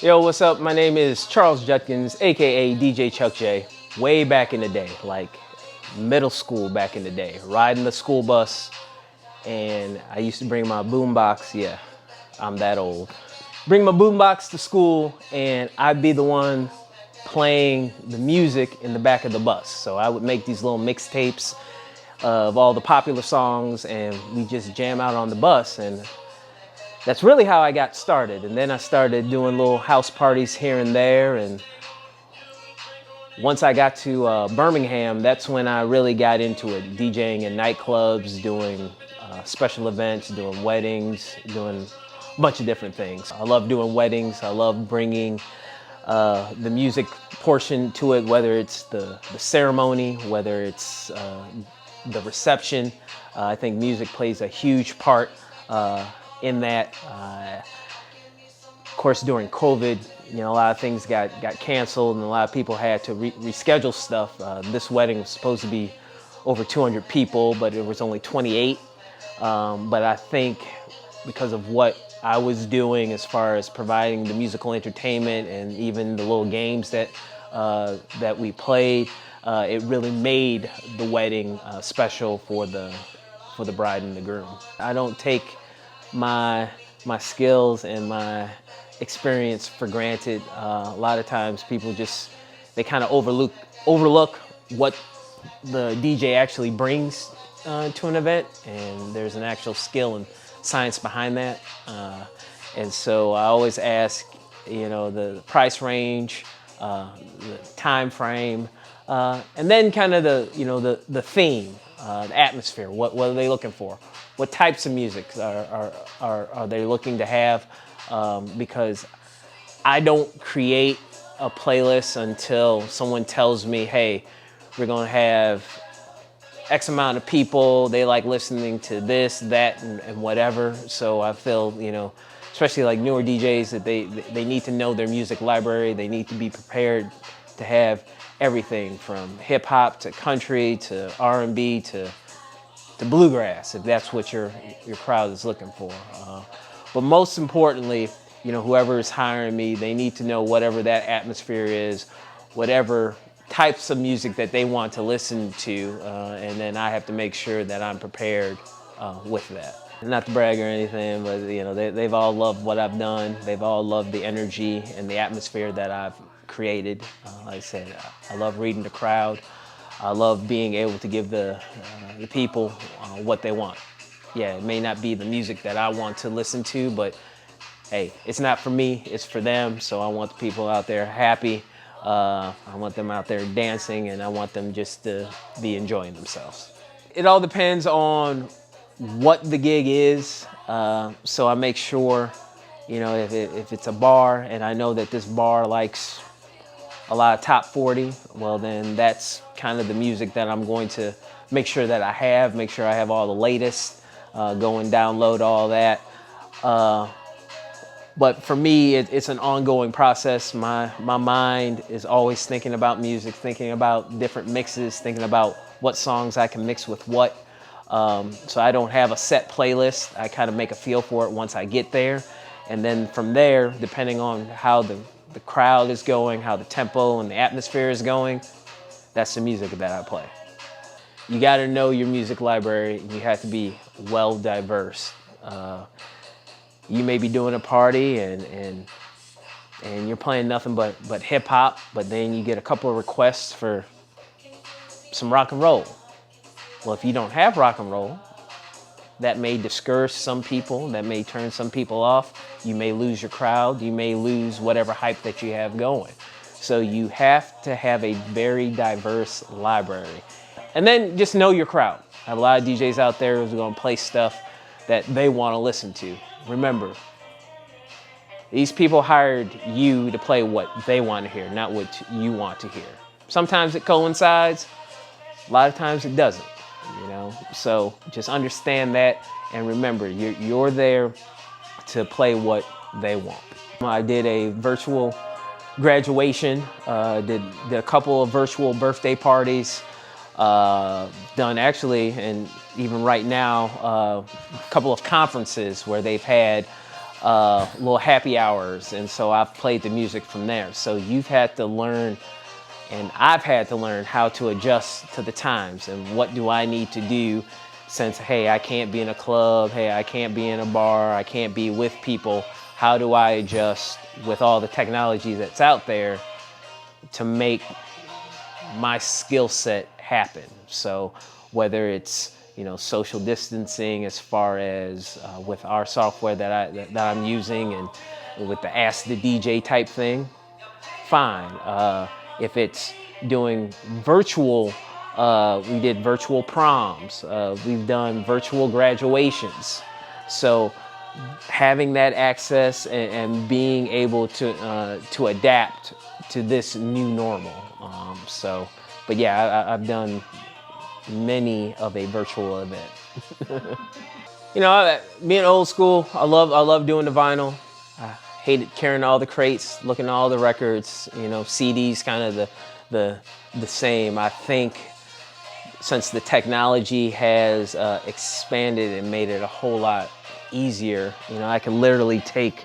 Yo, what's up? My name is Charles Judkins, aka DJ Chuck J. Way back in the day, like middle school back in the day, riding the school bus, and I used to bring my boombox. Yeah, I'm that old. Bring my boombox to school, and I'd be the one playing the music in the back of the bus. So I would make these little mixtapes of all the popular songs, and we just jam out on the bus, and that's really how I got started. And then I started doing little house parties here and there. And once I got to Birmingham, that's when I really got into it. DJing in nightclubs, doing special events, doing weddings, doing a bunch of different things. I love doing weddings. I love bringing the music portion to it, whether it's the ceremony, whether it's the reception. I think music plays a huge part in that. Of course, during COVID, a lot of things got canceled, and a lot of people had to reschedule stuff. This wedding was supposed to be over 200 people, but it was only 28. But I think because of what I was doing as far as providing the musical entertainment and even the little games that we played, it really made the wedding special for the bride and the groom. I don't take my skills and my experience for granted. A lot of times people they kind of overlook what the DJ actually brings to an event, and there's an actual skill and science behind that. And so I always ask, the price range, the time frame, and then kind of the theme, the atmosphere. What are they looking for? What types of music are they looking to have? Because I don't create a playlist until someone tells me, hey, we're gonna have X amount of people, they like listening to this, that, and whatever. So I feel, especially like newer DJs, that they need to know their music library. They need to be prepared to have everything from hip hop to country to R&B to bluegrass, if that's what your crowd is looking for. But most importantly, whoever is hiring me, they need to know whatever that atmosphere is, whatever types of music that they want to listen to, and then I have to make sure that I'm prepared with that. Not to brag or anything, but they've all loved what I've done. They've all loved the energy and the atmosphere that I've created. Like I said, I love reading the crowd. I love being able to give the people what they want. Yeah, it may not be the music that I want to listen to, but hey, it's not for me, it's for them. So I want the people out there happy. I want them out there dancing, and I want them just to be enjoying themselves. It all depends on what the gig is. So I make sure, if it's a bar and I know that this bar likes a lot of top 40, well then that's kind of the music that I'm going to make sure that I have, make sure I have all the latest, go and download all that. But for me, it's an ongoing process. My mind is always thinking about music, thinking about different mixes, thinking about what songs I can mix with what. So I don't have a set playlist. I kind of make a feel for it once I get there. And then from there, depending on how the crowd is going, how the tempo and the atmosphere is going, that's the music that I play. You got to know your music library. You have to be well diverse. You may be doing a party and you're playing nothing but hip hop, but then you get a couple of requests for some rock and roll. Well, if you don't have rock and roll, that may discourage some people, that may turn some people off. You may lose your crowd, you may lose whatever hype that you have going. So you have to have a very diverse library. And then just know your crowd. I have a lot of DJs out there who's gonna play stuff that they wanna listen to. Remember, these people hired you to play what they want to hear, not what you want to hear. Sometimes it coincides, a lot of times it doesn't. So just understand that, and remember, you're there to play what they want. I did a virtual graduation, did a couple of virtual birthday parties, done actually, and even right now, a couple of conferences where they've had little happy hours, and so I've played the music from there. So you've had to learn, and I've had to learn how to adjust to the times and what do I need to do, since, hey, I can't be in a club, hey, I can't be in a bar, I can't be with people. How do I adjust with all the technology that's out there to make my skill set happen? So whether it's, you know, social distancing as far as with our software that I'm using, and with the Ask the DJ type thing, fine. If it's doing virtual, we did virtual proms, we've done virtual graduations. So having that access and being able to adapt to this new normal. But yeah, I've done many of a virtual event. You know, being old school, I love doing the vinyl. I hated carrying all the crates, looking at all the records. You know, CDs kind of the same. I think since the technology has expanded and made it a whole lot easier, you know, I can literally take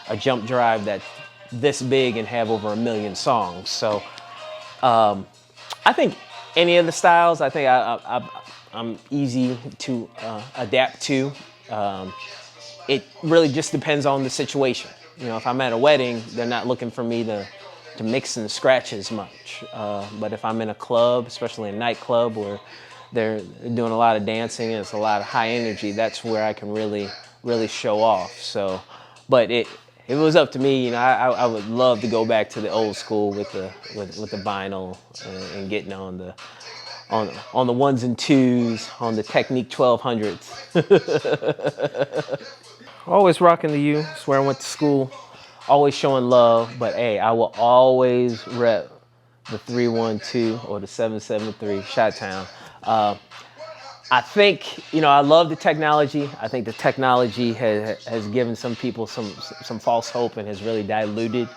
a jump drive that's this big and have over 1 million songs. So I think any of the styles, I think I'm easy to adapt to. It really just depends on the situation. You know, if I'm at a wedding, they're not looking for me to mix and scratch as much. But if I'm in a club, especially a nightclub where they're doing a lot of dancing and it's a lot of high energy, that's where I can really show off. So, but it was up to me, you know, I would love to go back to the old school with the vinyl and getting on the ones and twos, on the Technique 1200s. Always rocking the U. It's where I went to school. Always showing love, but hey, I will always rep the 312 or the 773 Chi-Town. I think, you know, I love the technology. I think the technology has given some people some false hope and has really diluted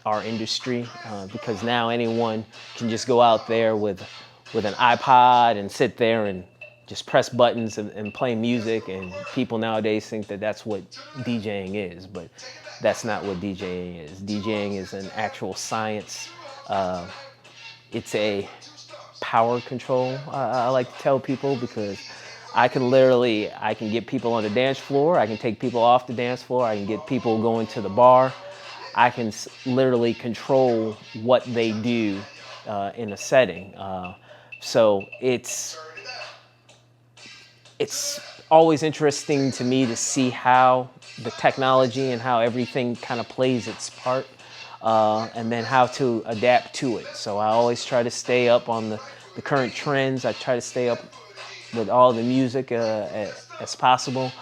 our industry, because now anyone can just go out there with an iPod and sit there and just press buttons and play music, and people nowadays think that that's what DJing is, but that's not what DJing is. DJing is an actual science. It's a power control, I like to tell people, because I can get people on the dance floor, I can take people off the dance floor, I can get people going to the bar. I can literally control what they do in a setting. So it's always interesting to me to see how the technology and how everything kind of plays its part, and then how to adapt to it. So I always try to stay up on the current trends. I try to stay up with all the music as possible.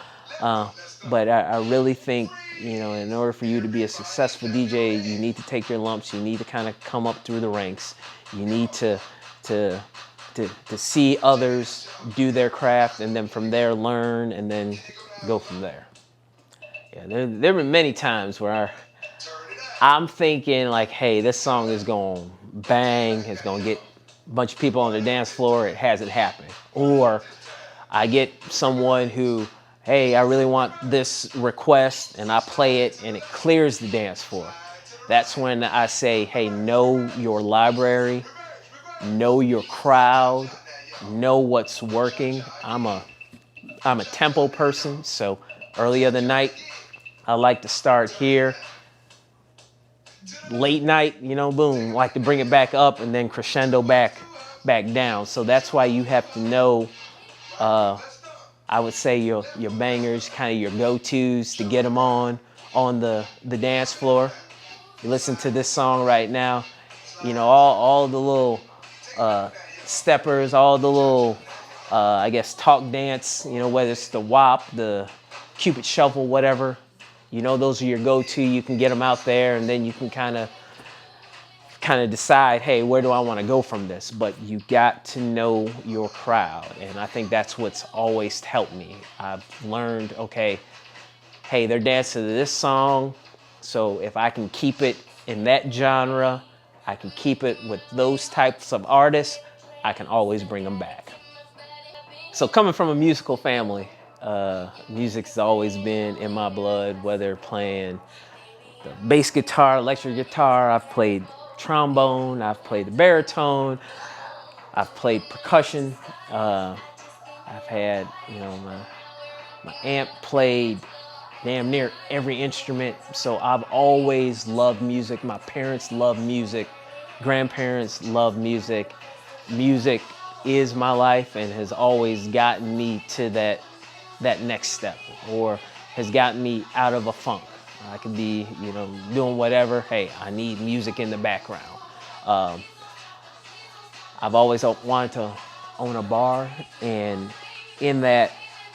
But I really think, you know, in order for you to be a successful DJ, you need to take your lumps. You need to kind of come up through the ranks. You need to see others do their craft, and then from there learn, and then go from there. Yeah, there have been many times where I'm thinking like, hey, this song is going to bang, it's going to get a bunch of people on the dance floor. It hasn't happened. Or I get someone who, hey, I really want this request, and I play it and it clears the dance floor. That's when I say, hey, know your library, know your crowd, know what's working. I'm a tempo person, so early of the night, I like to start here. Late night, you know, boom, like to bring it back up and then crescendo back down. So that's why you have to know, I would say your bangers, kind of your go-tos to get them on the dance floor. You listen to this song right now, you know, all the little steppers, all the little, I guess, talk dance, you know, whether it's the WAP, the Cupid Shuffle, whatever, you know, those are your go-to. You can get them out there, and then you can kind of decide, hey, where do I want to go from this? But you got to know your crowd, and I think that's what's always helped me. I've learned, okay, hey, they're dancing to this song, so if I can keep it in that genre, I can keep it with those types of artists, I can always bring them back. So coming from a musical family, Music's always been in my blood, whether playing the bass guitar, electric guitar. I've played trombone, I've played the baritone, I've played percussion. I've had, my aunt played damn near every instrument. So I've always loved music. My parents love music. Grandparents love music. Music is my life and has always gotten me to that next step, or has gotten me out of a funk. I could be, doing whatever. Hey, I need music in the background. I've always wanted to own a bar, and in that,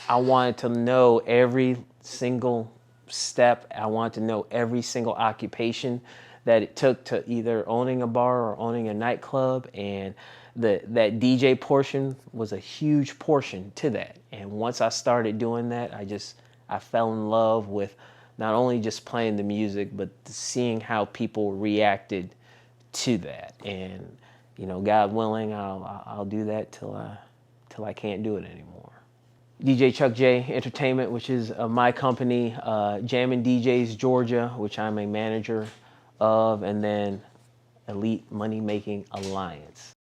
I wanted to know every single step. I wanted to know every single occupation that it took to either owning a bar or owning a nightclub, and that DJ portion was a huge portion to that. And once I started doing that, I fell in love with not only just playing the music, but seeing how people reacted to that. And God willing, I'll do that till I can't do it anymore. DJ Chuck J Entertainment, which is my company, Jammin' DJs Georgia, which I'm a manager of, and then Elite Money Making Alliance.